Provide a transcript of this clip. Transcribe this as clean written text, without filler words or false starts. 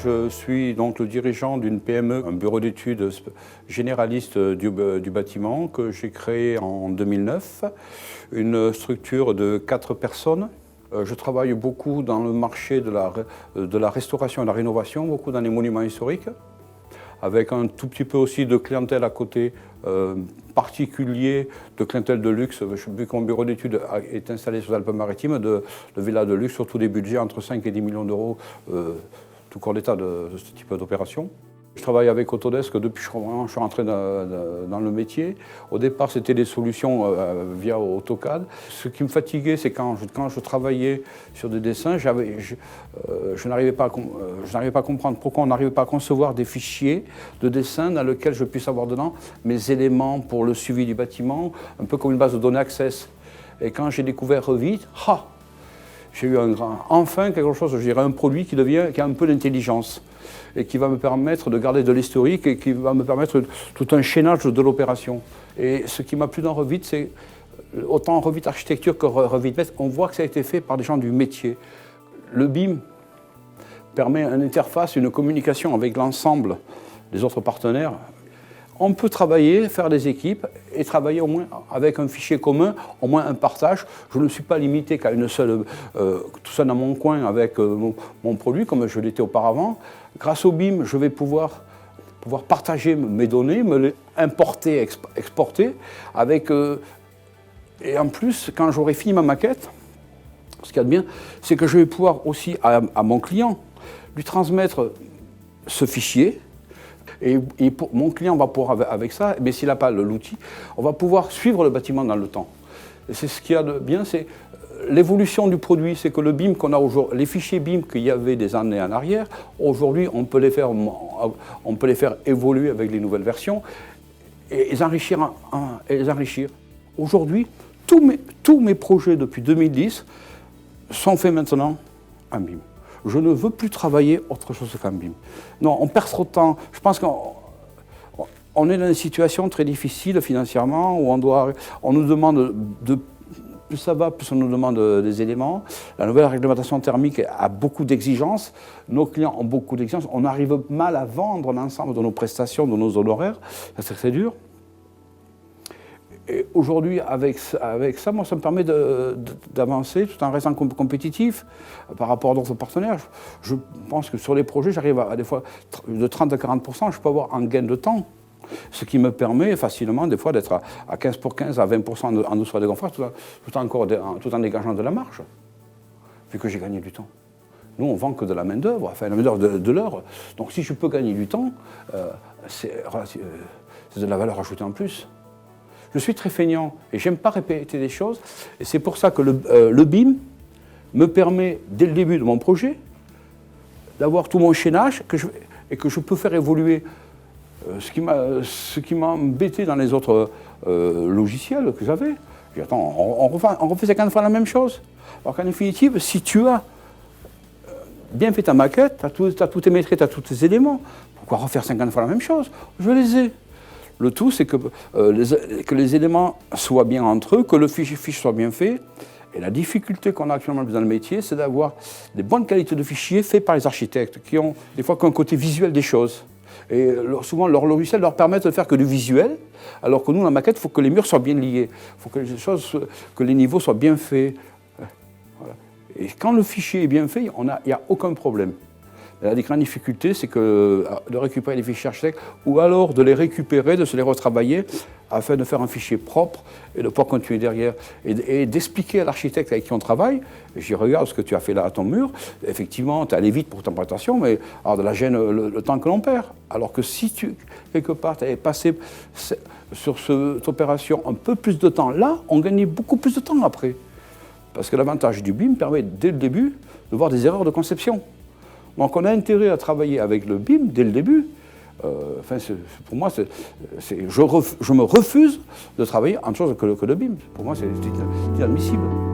Je suis donc le dirigeant d'une PME, un bureau d'études généraliste du bâtiment que j'ai créé en 2009, une structure de 4 personnes. Je travaille beaucoup dans le marché de la restauration et de la rénovation, beaucoup dans les monuments historiques, avec un tout petit peu aussi de clientèle à côté particulier, de clientèle de luxe. Vu que mon bureau d'études est installé sur les Alpes-Maritimes, de villas de luxe, surtout des budgets entre 5 et 10 millions d'euros, tout corps d'état de ce type d'opération. Je travaille avec Autodesk depuis que je suis rentré dans le métier. Au départ, c'était des solutions via AutoCAD. Ce qui me fatiguait, c'est quand je travaillais sur des dessins, je n'arrivais pas à comprendre pourquoi on n'arrivait pas à concevoir des fichiers de dessin dans lesquels je puisse avoir dedans mes éléments pour le suivi du bâtiment, un peu comme une base de données Access. Et quand j'ai découvert Revit, j'ai eu enfin quelque chose, je dirais un produit qui a un peu d'intelligence et qui va me permettre de garder de l'historique et qui va me permettre tout un chaînage de l'opération. Et ce qui m'a plu dans Revit, c'est autant Revit Architecture que Revit Met, on voit que ça a été fait par des gens du métier. Le BIM permet une interface, une communication avec l'ensemble des autres partenaires. On peut travailler, faire des équipes et travailler au moins avec un fichier commun, au moins un partage. Je ne suis pas limité qu'à une seule, tout seul dans mon coin avec mon produit comme je l'étais auparavant. Grâce au BIM, je vais pouvoir partager mes données, me les importer, exporter. Et en plus, quand j'aurai fini ma maquette, ce qu'il y a de bien, c'est que je vais pouvoir aussi à mon client lui transmettre ce fichier. Et mon client va pouvoir, avec ça, mais s'il n'a pas l'outil, on va pouvoir suivre le bâtiment dans le temps. C'est ce qu'il y a de bien, c'est l'évolution du produit, c'est que le BIM qu'on a aujourd'hui, les fichiers BIM qu'il y avait des années en arrière, aujourd'hui on peut les faire évoluer avec les nouvelles versions et les enrichir. Aujourd'hui, tous mes projets depuis 2010 sont faits maintenant en BIM. Je ne veux plus travailler autre chose qu'en BIM. Non, on perd trop de temps. Je pense qu'on est dans une situation très difficile financièrement où on nous demande plus ça va, plus on nous demande des éléments. La nouvelle réglementation thermique a beaucoup d'exigences. Nos clients ont beaucoup d'exigences. On arrive mal à vendre l'ensemble de nos prestations, de nos honoraires. C'est très dur. Et aujourd'hui, avec ça, moi, ça me permet d'avancer tout en restant compétitif par rapport à d'autres partenaires. Je pense que sur les projets, j'arrive à des fois de 30 à 40%, je peux avoir un gain de temps. Ce qui me permet facilement, des fois, d'être à 15 pour 15, à 20% en dessous des confrères, tout en dégageant de la marge, vu que j'ai gagné du temps. Nous, on ne vend que de la main-d'œuvre, enfin la main-d'œuvre de l'heure. Donc si je peux gagner du temps, c'est de la valeur ajoutée en plus. Je suis très feignant et j'aime pas répéter des choses. Et c'est pour ça que le BIM me permet, dès le début de mon projet, d'avoir tout mon chaînage et que je peux faire évoluer ce qui m'a embêté dans les autres logiciels que j'avais. Attends, on refait 50 fois la même chose. Alors qu'en définitive, si tu as bien fait ta maquette, tu as tous tes maîtrises, tu as tous tes éléments, pourquoi refaire 50 fois la même chose? Je les ai. Le tout, c'est que les éléments soient bien entre eux, que le fichier soit bien fait. Et la difficulté qu'on a actuellement dans le métier, c'est d'avoir des bonnes qualités de fichiers faits par les architectes, qui ont des fois qu'un côté visuel des choses. Et souvent, leur logiciel leur permet de faire que du visuel, alors que nous, la maquette, il faut que les murs soient bien liés, il faut que les niveaux soient bien faits. Voilà. Et quand le fichier est bien fait, il n'y a aucun problème. La grande difficulté, c'est de récupérer les fichiers architectes ou alors de les récupérer, de se les retravailler afin de faire un fichier propre et de pouvoir continuer derrière et d'expliquer à l'architecte avec qui on travaille. J'y regarde ce que tu as fait là à ton mur. Effectivement, tu es allé vite pour ta présentation, mais alors de la gêne le temps que l'on perd. Alors que si quelque part, tu avais passé sur cette opération un peu plus de temps là, on gagnait beaucoup plus de temps après. Parce que l'avantage du BIM permet dès le début de voir des erreurs de conception. Donc on a intérêt à travailler avec le BIM dès le début. Pour moi, je me refuse de travailler en autre chose que le BIM. Pour moi, c'est inadmissible.